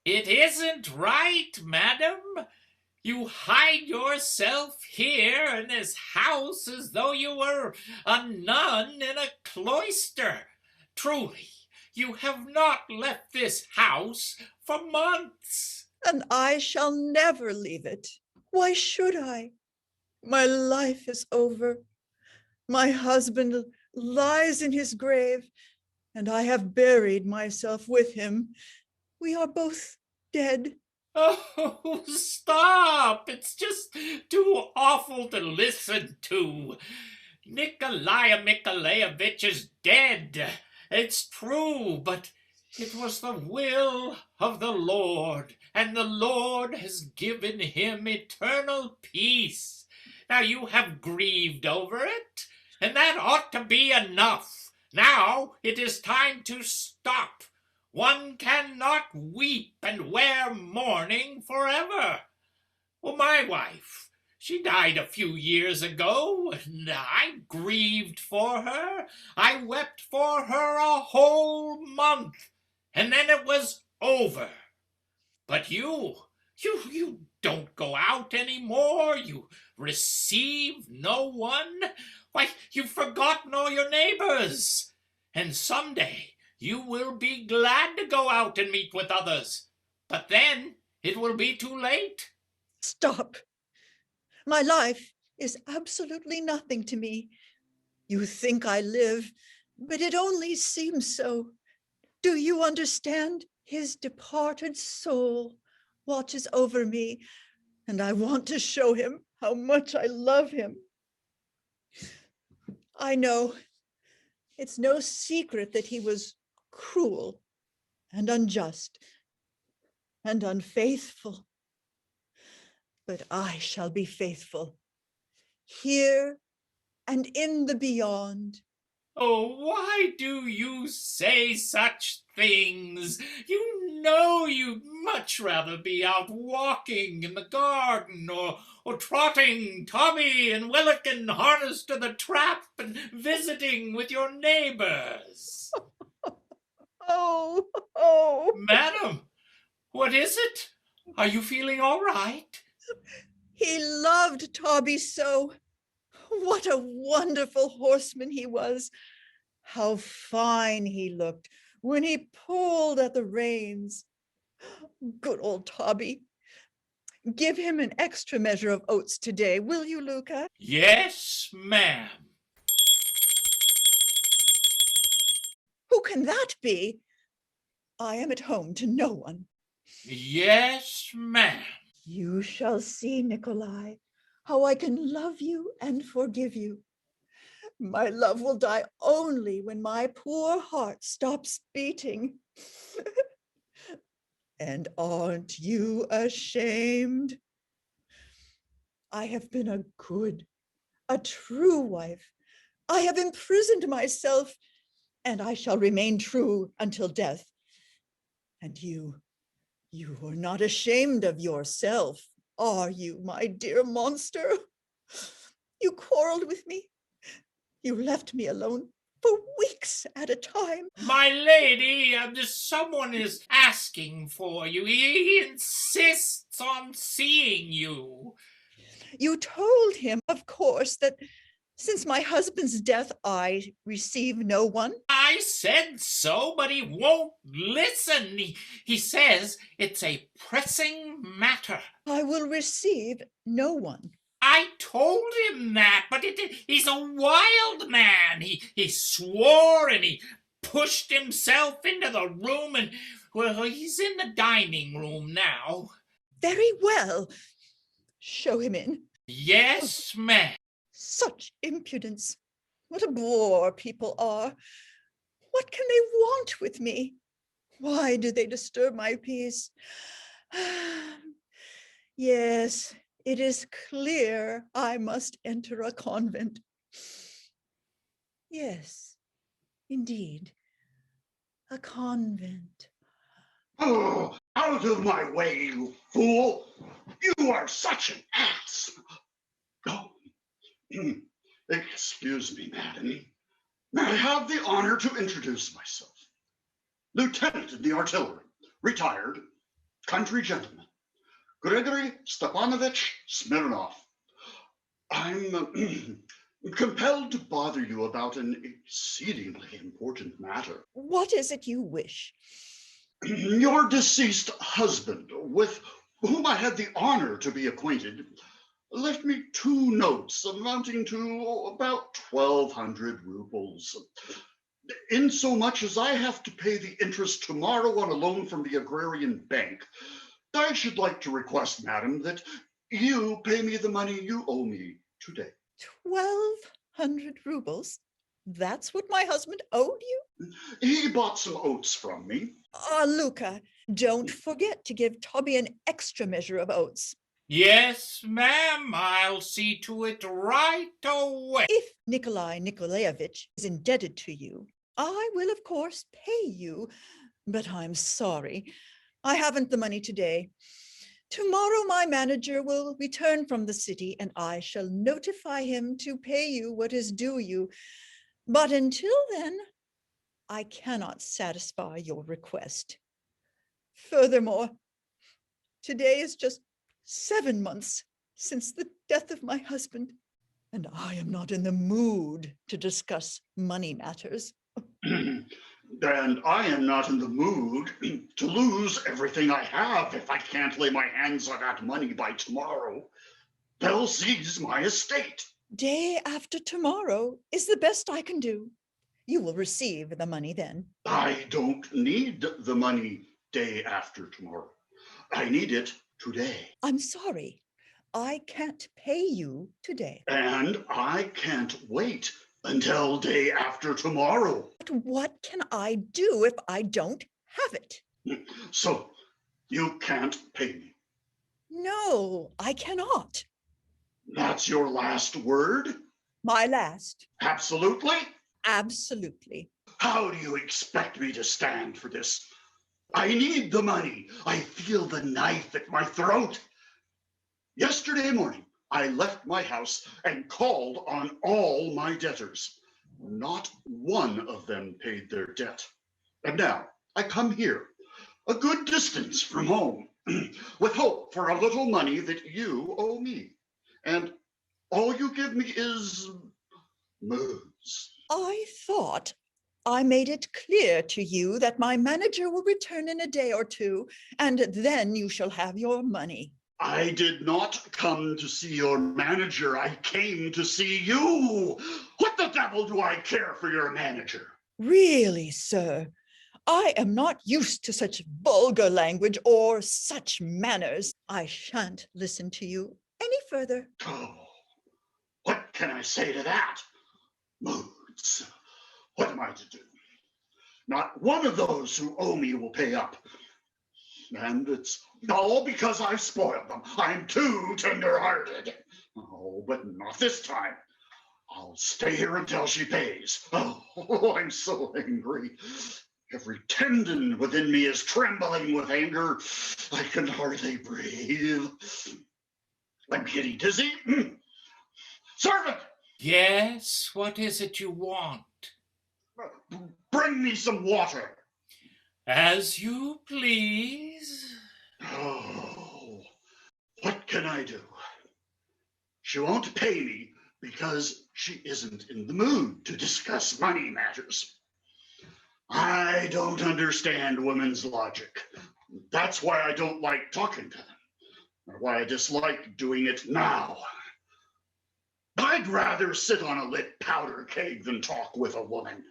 It isn't right, madam. You hide yourself here in this house as though you were a nun in a cloister. Truly, you have not left this house for months. And I shall never leave it. Why should I? My life is over. My husband lies in his grave, and I have buried myself with him. We are both dead. Oh, stop! It's just too awful to listen to. Nikolai Nikolaevich is dead. It's true, but it was the will of the Lord, and the Lord has given him eternal peace. Now you have grieved over it, and that ought to be enough. Now it is time to stop. One cannot weep and wear mourning forever. Well, my wife, she died a few years ago, and I grieved for her. I wept for her a whole month, and then it was over. But you don't go out any more. You receive no one. Why, you've forgotten all your neighbors. And someday you will be glad to go out and meet with others. But then it will be too late. Stop. My life is absolutely nothing to me. You think I live, but it only seems so. Do you understand? His departed soul watches over me, and I want to show him how much I love him. I know it's no secret that he was cruel and unjust and unfaithful. But I shall be faithful here and in the beyond. Oh, why do you say such things? You know you'd much rather be out walking in the garden or trotting Tommy and Willikin harnessed to the trap and visiting with your neighbors. Oh. Madam, what is it? Are you feeling all right? He loved Tobby so. What a wonderful horseman he was. How fine he looked when he pulled at the reins. Good old Tobby. Give him an extra measure of oats today, will you, Luca? Yes, ma'am. Who can that be? I am at home to no one. Yes, ma'am. You shall see, Nikolai, how I can love you and forgive you. My love will die only when my poor heart stops beating. And aren't you ashamed? I have been a good, a true wife. I have imprisoned myself, and I shall remain true until death. And you are not ashamed of yourself, are you, my dear monster? You quarreled with me. You left me alone for weeks at a time. My lady, someone is asking for you. He insists on seeing you. You told him, of course, that since my husband's death, I receive no one. I said so, but he won't listen. He says it's a pressing matter. I will receive no one. I told him that, but he's a wild man. He swore and he pushed himself into the room, and, well, he's in the dining room now. Very well. Show him in. Yes, ma'am. Such impudence. What a bore people are. What can they want with me? Why do they disturb my peace? Yes, it is clear I must enter a convent. Yes, indeed, a convent. Oh, out of my way, you fool! You are such an ass! Oh, excuse me, madam. May I have the honor to introduce myself? Lieutenant in the artillery, retired, country gentleman, Grigory Stepanovich Smirnov. I'm compelled to bother you about an exceedingly important matter. What is it you wish? Your deceased husband, with whom I had the honor to be acquainted, left me 2 notes amounting to about 1,200 rubles. Insomuch as I have to pay the interest tomorrow on a loan from the Agrarian Bank, I should like to request, madam, that you pay me the money you owe me today. 1,200 rubles? That's what my husband owed you? He bought some oats from me. Luca, don't forget to give Toby an extra measure of oats. Yes, ma'am, I'll see to it right away. If Nikolai Nikolaevich is indebted to you, I will, of course, pay you, but I'm sorry, I haven't the money today. Tomorrow my manager will return from the city and I shall notify him to pay you what is due you. But until then, I cannot satisfy your request. Furthermore, today is just 7 months since the death of my husband, and I am not in the mood to discuss money matters. And I am not in the mood to lose everything I have if I can't lay my hands on that money by tomorrow. They'll seize my estate. Day after tomorrow is the best I can do. You will receive the money then. I don't need the money day after tomorrow. I need it today. I'm sorry, I can't pay you today. And I can't wait until day after tomorrow. But what can I do if I don't have it? So you can't pay me. No, I cannot. That's your last word? My last. Absolutely? Absolutely. How do you expect me to stand for this? I need the money. I feel the knife at my throat. Yesterday morning, I left my house and called on all my debtors. Not one of them paid their debt. And now I come here, a good distance from home, with hope for a little money that you owe me. And all you give me is moods. I thought I made it clear to you that my manager will return in a day or two, and then you shall have your money. I did not come to see your manager. I came to see you. What the devil do I care for your manager? Really, sir, I am not used to such vulgar language or such manners. I shan't listen to you any further. Oh, what can I say to that? Moods. What am I to do? Not one of those who owe me will pay up. And it's all because I've spoiled them. I'm too tender-hearted. Oh, but not this time. I'll stay here until she pays. Oh, I'm so angry. Every tendon within me is trembling with anger. I can hardly breathe. I'm getting dizzy. Servant! Yes, what is it you want? Bring me some water. As you please. Oh, what can I do? She won't pay me because she isn't in the mood to discuss money matters. I don't understand women's logic. That's why I don't like talking to them, or why I dislike doing it now. I'd rather sit on a lit powder keg than talk with a woman.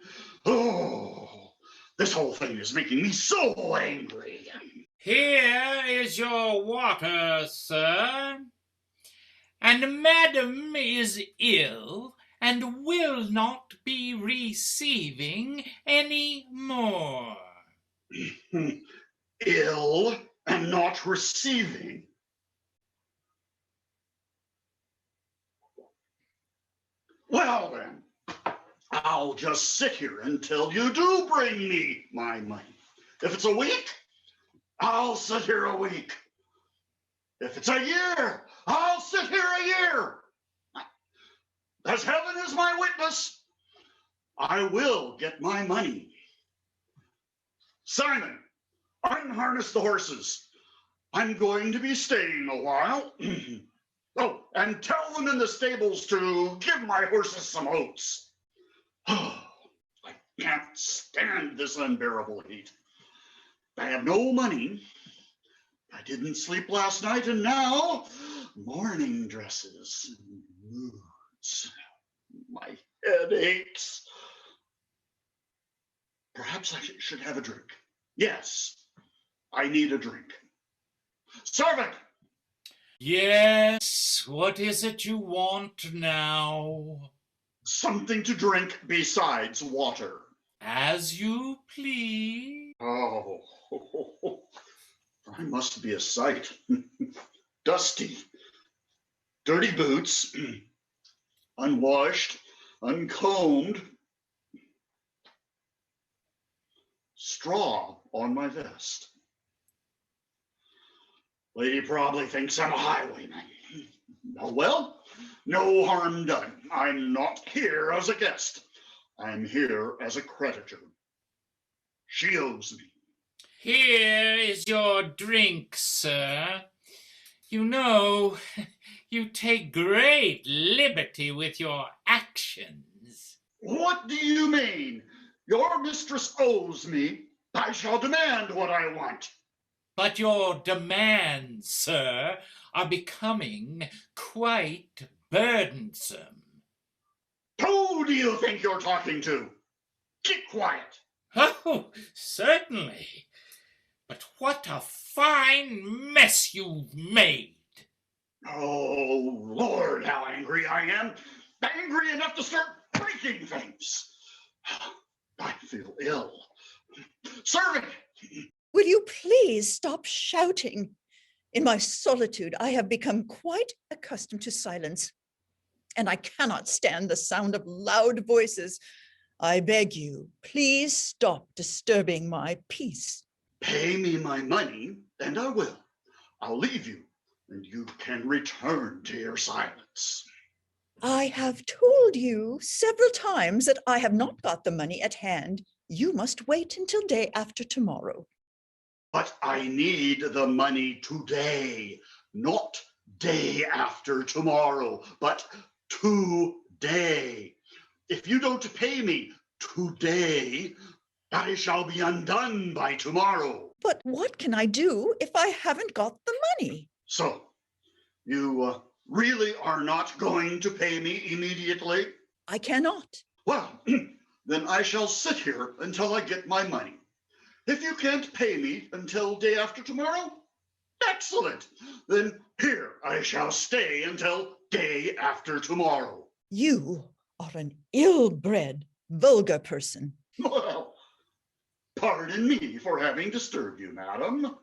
Oh, this whole thing is making me so angry. Here is your water, sir. And madam is ill and will not be receiving any more. Ill and not receiving. Well then, I'll just sit here until you do bring me my money. If it's a week, I'll sit here a week. If it's a year, I'll sit here a year. As heaven is my witness, I will get my money. Simon, unharness the horses. I'm going to be staying a while. Oh, and tell them in the stables to give my horses some oats. Oh, I can't stand this unbearable heat. I have no money. I didn't sleep last night, and now morning dresses, moods. My head aches. Perhaps I should have a drink. Yes, I need a drink. Servant! Yes, what is it you want now? Something to drink besides water. As you please. Oh, I must be a sight. Dusty, dirty boots, unwashed, uncombed, straw on my vest. Lady probably thinks I'm a highwayman. Oh well, no harm done. I'm not here as a guest. I'm here as a creditor. She owes me. Here is your drink, sir. You know, you take great liberty with your actions. What do you mean? Your mistress owes me. I shall demand what I want. But your demands, sir, are becoming quite burdensome. Who do you think you're talking to? Keep quiet. Oh, certainly. But what a fine mess you've made. Oh, Lord, how angry I am. Angry enough to start breaking things. I feel ill. Servant! Will you please stop shouting? In my solitude, I have become quite accustomed to silence, and I cannot stand the sound of loud voices. I beg you, please stop disturbing my peace. Pay me my money, and I will. I'll leave you, and you can return to your silence. I have told you several times that I have not got the money at hand. You must wait until day after tomorrow. But I need the money today, not day after tomorrow, but today. If you don't pay me today, I shall be undone by tomorrow. But what can I do if I haven't got the money? So, you really are not going to pay me immediately? I cannot. Well, then I shall sit here until I get my money. If you can't pay me until day after tomorrow, excellent. Then here I shall stay until day after tomorrow. You are an ill-bred, vulgar person. Well, pardon me for having disturbed you, madam.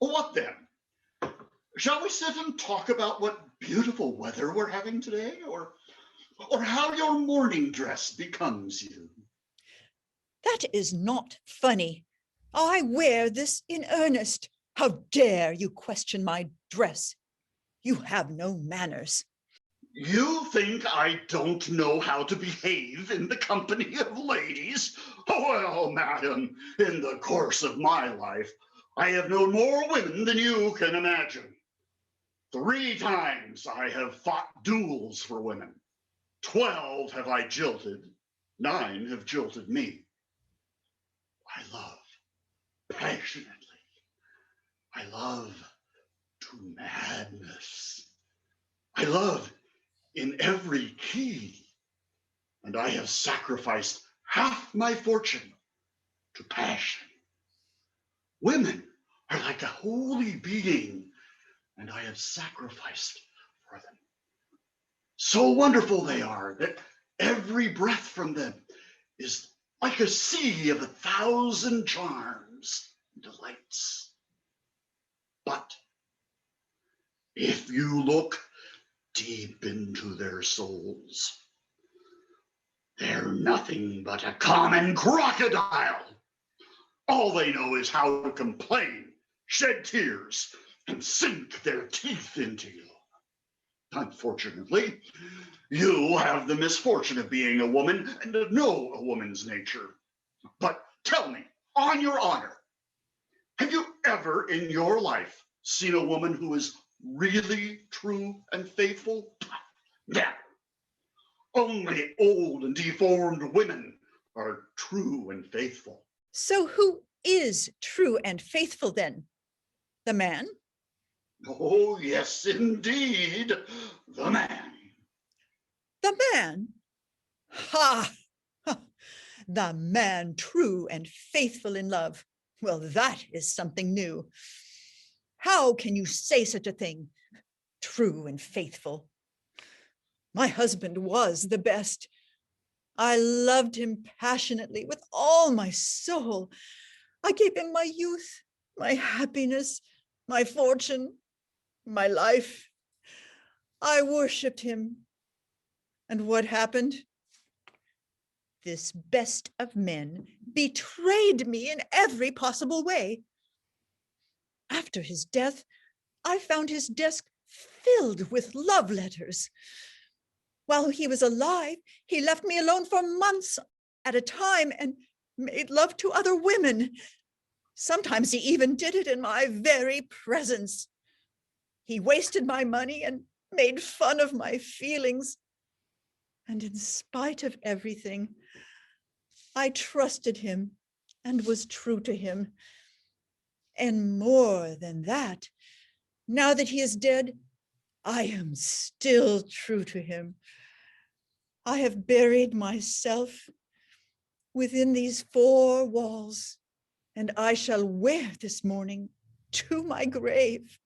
What then? Shall we sit and talk about what beautiful weather we're having today, or how your morning dress becomes you? That is not funny. I wear this in earnest. How dare you question my dress? You have no manners. You think I don't know how to behave in the company of ladies? Well, madam, in the course of my life, I have known more women than you can imagine. 3 times I have fought duels for women. 12 have I jilted. 9 have jilted me. I love passionately. I love to madness. I love in every key. And I have sacrificed half my fortune to passion. Women are like a holy being, and I have sacrificed for them. So wonderful they are that every breath from them is like a sea of 1,000 charms and delights. But if you look deep into their souls, they're nothing but a common crocodile. All they know is how to complain, shed tears, and sink their teeth into you. Unfortunately, you have the misfortune of being a woman and to know a woman's nature. But tell me, on your honor, have you ever in your life seen a woman who is really true and faithful? Never. Only old and deformed women are true and faithful. So who is true and faithful then? The man? Oh, yes, indeed, the man. The man? Ha! The man true and faithful in love. Well, that is something new. How can you say such a thing? True and faithful. My husband was the best. I loved him passionately with all my soul. I gave him my youth, my happiness, my fortune, my life. I worshipped him. And what happened? This best of men betrayed me in every possible way. After his death, I found his desk filled with love letters. While he was alive, he left me alone for months at a time and made love to other women. Sometimes he even did it in my very presence. He wasted my money and made fun of my feelings. And in spite of everything, I trusted him and was true to him. And more than that, now that he is dead, I am still true to him. I have buried myself within these four walls, and I shall wear this morning to my grave.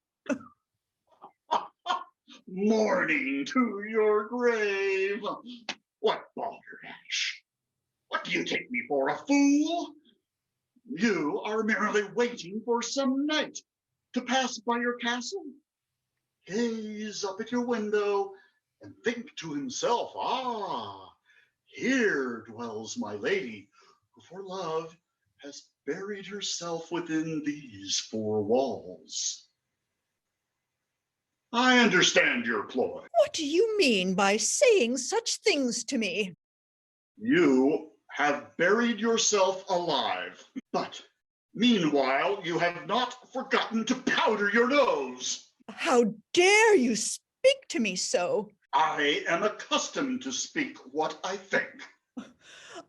Mourning to your grave. What balderdash? What do you take me for, a fool? You are merely waiting for some knight to pass by your castle, gaze up at your window, and think to himself, ah, here dwells my lady, who for love has buried herself within these four walls. I understand your ploy. What do you mean by saying such things to me? You have buried yourself alive, but meanwhile you have not forgotten to powder your nose. How dare you speak to me so? I am accustomed to speak what I think.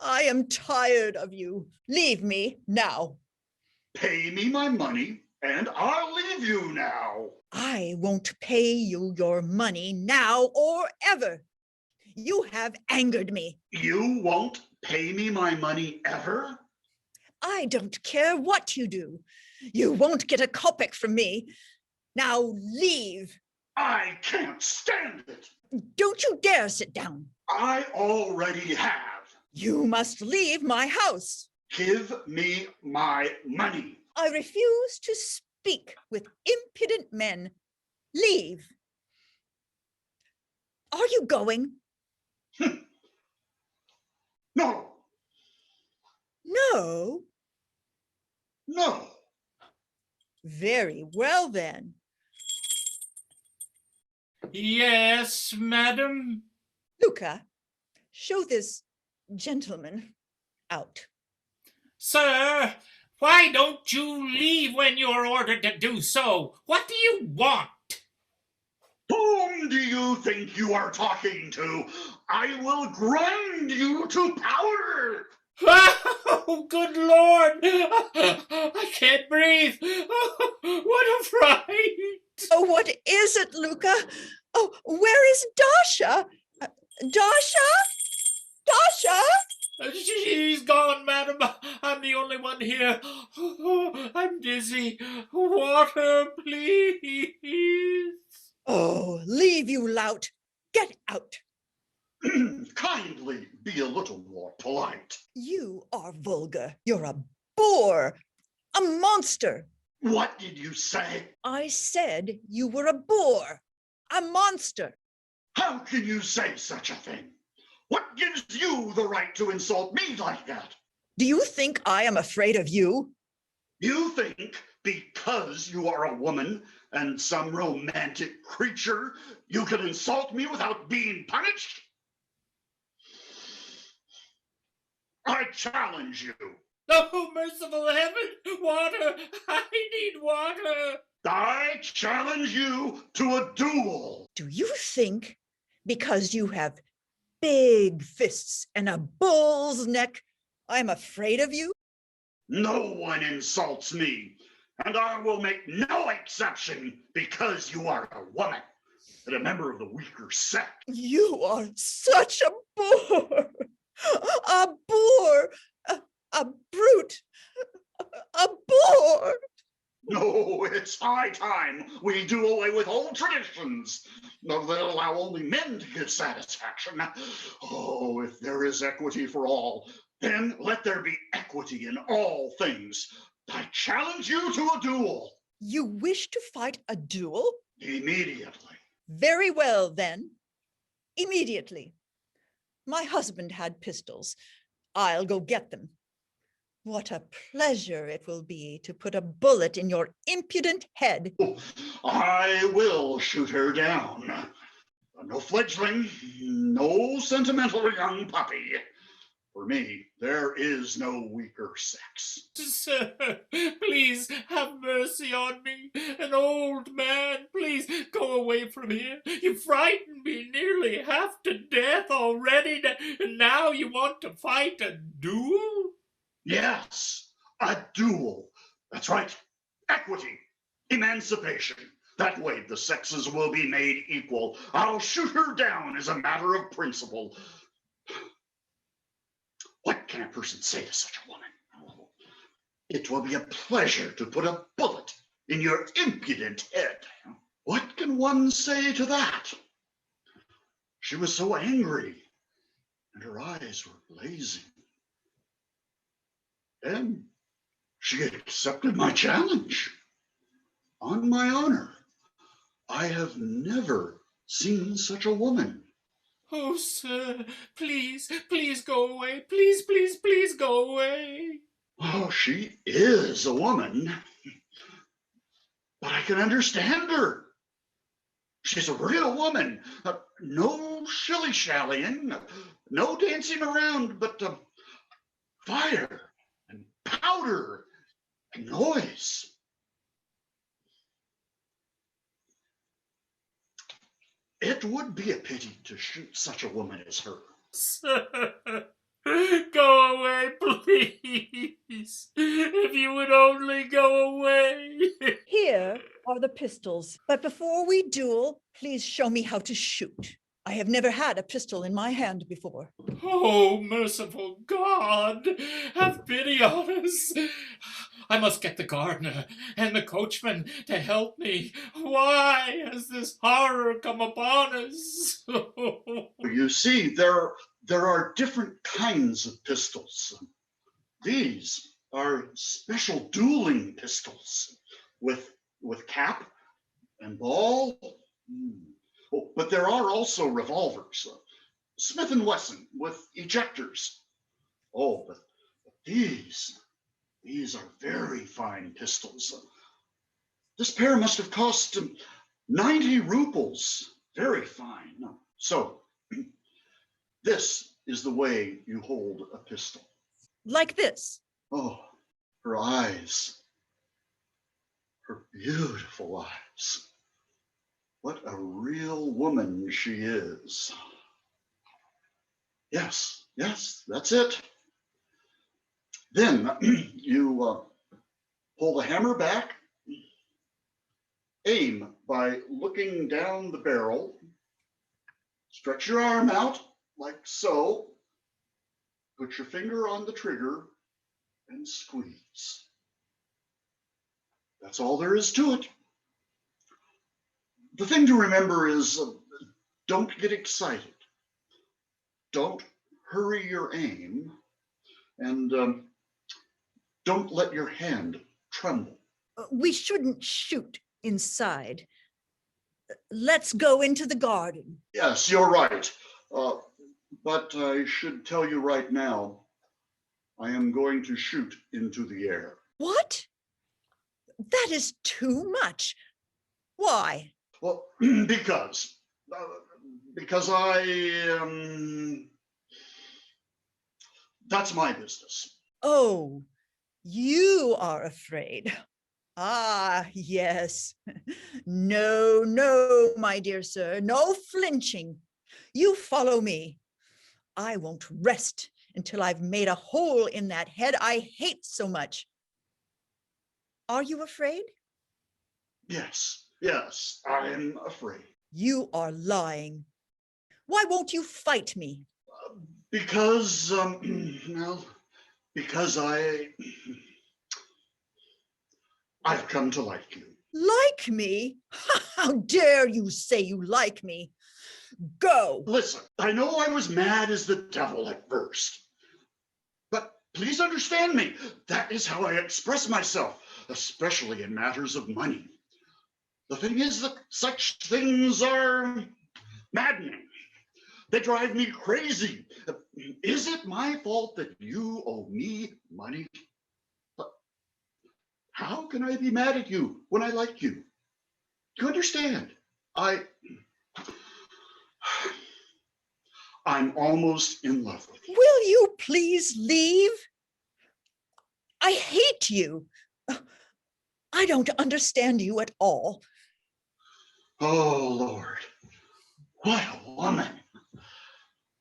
I am tired of you. Leave me now. Pay me my money, and I'll leave you now. I won't pay you your money now or ever. You have angered me. You won't pay me my money ever? I don't care what you do. You won't get a kopeck from me. Now leave. I can't stand it. Don't you dare sit down. I already have. You must leave my house. Give me my money. I refuse to speak with impudent men. Leave. Are you going? No, No. no. Very well then. Yes, madam. Luca, show this gentleman out. Sir, why don't you leave when you're ordered to do so? What do you want? Whom do you think you are talking to? I will grind you to powder. Oh, good Lord! I can't breathe. What a fright! Oh, what is it, Luca? Oh, where is Dasha? Dasha? Dasha? She's gone, madam. I'm the only one here. Oh, I'm dizzy. Water, please. Oh, leave you lout. Get out. Kindly be a little more polite. You are vulgar. You're a boor, a monster. What did you say? I said you were a boor, a monster. How can you say such a thing? What gives you the right to insult me like that? Do you think I am afraid of you? You think because you are a woman and some romantic creature, you can insult me without being punished? I challenge you. Oh, merciful heaven! Water! I need water! I challenge you to a duel. Do you think because you have big fists and a bull's neck, I'm afraid of you? No one insults me, and I will make no exception because you are a woman and a member of the weaker sex. You are such a boor, a boor, a brute, a boor. No, it's high time we do away with old traditions that allow only men to give satisfaction. Oh, if there is equity for all, then let there be equity in all things. I challenge you to a duel. You wish to fight a duel? Immediately. Very well, then. Immediately. My husband had pistols. I'll go get them. What a pleasure it will be to put a bullet in your impudent head. I will shoot her down. No fledgling, no sentimental young puppy. For me, there is no weaker sex. Sir, please have mercy on me. An old man, please go away from here. You frightened me nearly half to death already, and now you want to fight a duel? Yes, a duel. That's right. Equity, emancipation. That way the sexes will be made equal. I'll shoot her down as a matter of principle. What can a person say to such a woman? Oh, it will be a pleasure to put a bullet in your impudent head. What can one say to that? She was so angry, and her eyes were blazing. And she accepted my challenge. On my honor, I have never seen such a woman. Oh, sir, please, please go away. Please, please, please go away. Oh, she is a woman, but I can understand her. She's a real woman. No shilly-shallying, no dancing around, but fire and powder and noise. It would be a pity to shoot such a woman as her. Sir, go away, please. If you would only go away. Here are the pistols. But before we duel, please show me how to shoot. I have never had a pistol in my hand before. Oh, merciful God, have pity on us. I must get the gardener and the coachman to help me. Why has this horror come upon us? You see, there are different kinds of pistols. These are special dueling pistols with cap and ball. Oh, but there are also revolvers, Smith & Wesson with ejectors. Oh, but these are very fine pistols. This pair must have cost 90 rubles. Very fine. So, this is the way you hold a pistol. Like this. Oh, her eyes. Her beautiful eyes. What a real woman she is. Yes, that's it. Then you pull the hammer back, aim by looking down the barrel, stretch your arm out like so, put your finger on the trigger and squeeze. That's all there is to it. The thing to remember is don't get excited. Don't hurry your aim, and don't let your hand tremble. We shouldn't shoot inside. Let's go into the garden. Yes, you're right. But I should tell you right now, I am going to shoot into the air. What? That is too much. Why? Well, because I, that's my business. Oh, You are afraid. Ah, yes. No, no, my dear sir, no flinching. You follow me. I won't rest until I've made a hole in that head I hate so much. Are you afraid? Yes, yes, I'm afraid. You are lying. Why won't you fight me? Because, well, because I've come to like you. Like me? How dare you say you like me? Go. Listen, I know I was mad as the devil at first, but please understand me. That is how I express myself, especially in matters of money. The thing is that such things are maddening. They drive me crazy. Is it my fault that you owe me money? But how can I be mad at you when I like you? Do you understand? I'm almost in love with you. Will you please leave? I hate you. I don't understand you at all. Oh, Lord, what a woman.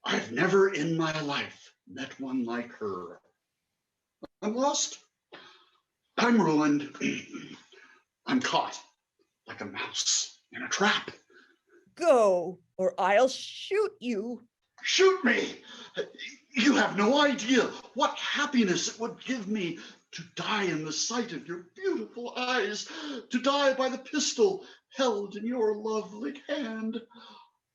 I've never in my life met one like her. I'm lost. I'm ruined. I'm caught like a mouse in a trap. Go, or I'll shoot you. Shoot me! You have no idea what happiness it would give me to die in the sight of your beautiful eyes, to die by the pistol held in your lovely hand.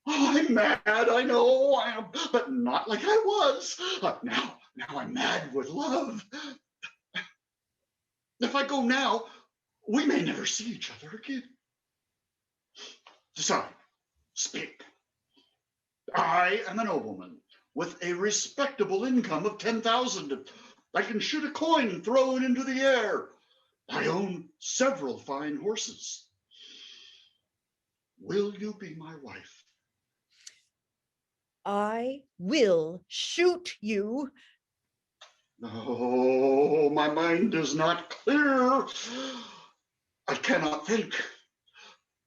Oh, I'm mad, I know I am, but not like I was. Now I'm mad with love. If I go now, we may never see each other again. Decide, speak. I am a nobleman with a respectable income of 10,000. I can shoot a coin and throw it into the air. I own several fine horses. Will you be my wife? I will shoot you. No, my mind is not clear. I cannot think.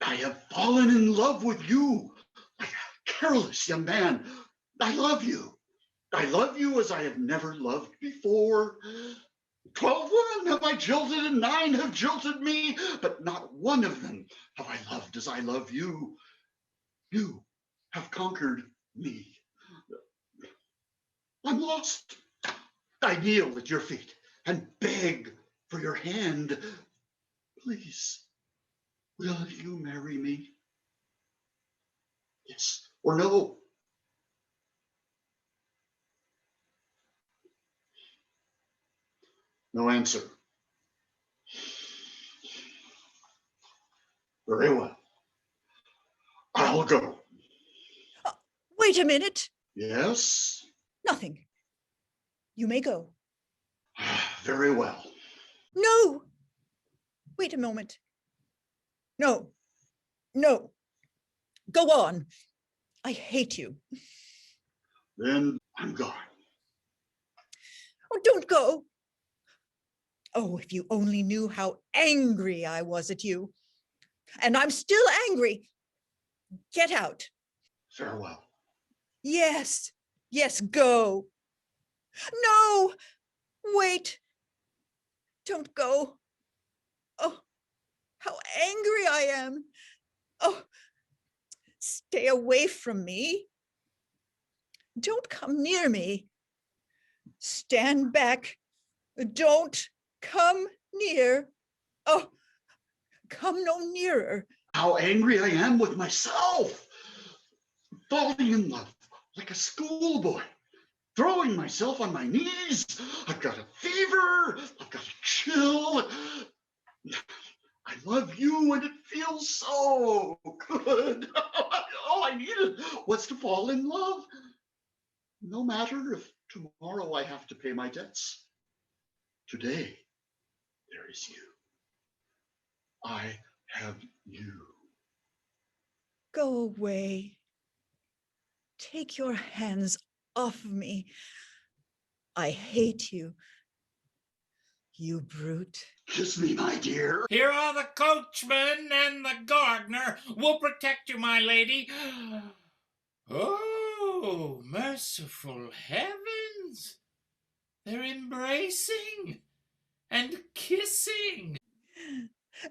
I have fallen in love with you, like a careless young man. I love you. I love you as I have never loved before. 12 women have I jilted, and 9 have jilted me, but not one of them have I loved as I love you. You have conquered me. I'm lost. I kneel at your feet and beg for your hand. Please, will you marry me? Yes or no? No answer. Very well. I'll go. Wait a minute. Yes? Nothing. You may go. Very well. No. Wait a moment. No. No. Go on. I hate you. Then I'm gone. Oh, don't go. Oh, if you only knew how angry I was at you. And I'm still angry. Get out. Farewell. Yes. Yes, go. No. Wait. Don't go. Oh, how angry I am. Oh, stay away from me. Don't come near me. Stand back. Don't come near. Oh, come no nearer. How angry I am with myself. Falling in love like a schoolboy. Throwing myself on my knees. I've got a fever. I've got a chill. I love you and it feels so good. All I needed was to fall in love. No matter if tomorrow I have to pay my debts. Today, there is you. I have you. Go away. Take your hands off me. I hate you. you brute. Kiss me, my dear. Here are the coachman and the gardener will protect you, my lady. Oh, merciful heavens! They're embracing and kissing.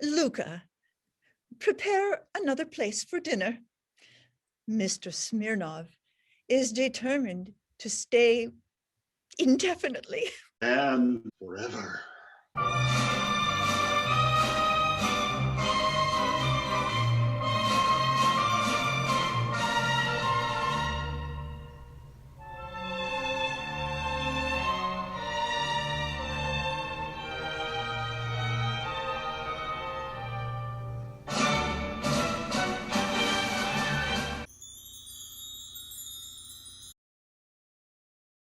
Luca, prepare another place for dinner. Mr. Smirnov is determined to stay indefinitely. And forever.